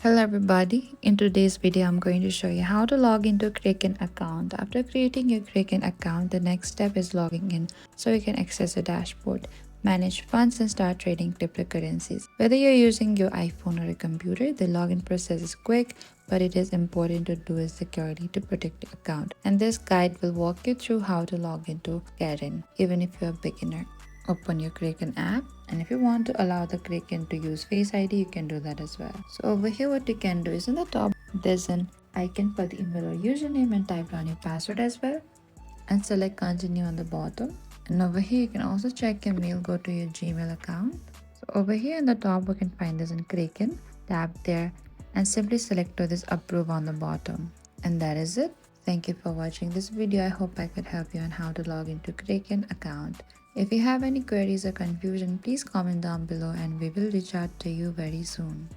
Hello everybody, in today's video I'm going to show you how to log into a Kraken account. After creating your Kraken account, the next step is logging in so you can access the dashboard, manage funds and start trading cryptocurrencies. Whether you're using your iPhone or a computer, the login process is quick, but it is important to do it securely to protect your account. And this guide will walk you through how to log into Kraken, even if you're a beginner. Open your Kraken app, and if you want to allow the Kraken to use Face ID, you can do that as well. So over here what you can do is in the top there's an icon for the email or username, and type down your password as well and select continue on the bottom. And over here you can also check your mail, go to your Gmail account. So over here in the top we can find this in Kraken, tap there and simply select to this approve on the bottom, and that is it. Thank you for watching this video. I hope I could help you on how to log into Kraken account. If you have any queries or confusion, please comment down below and we will reach out to you very soon.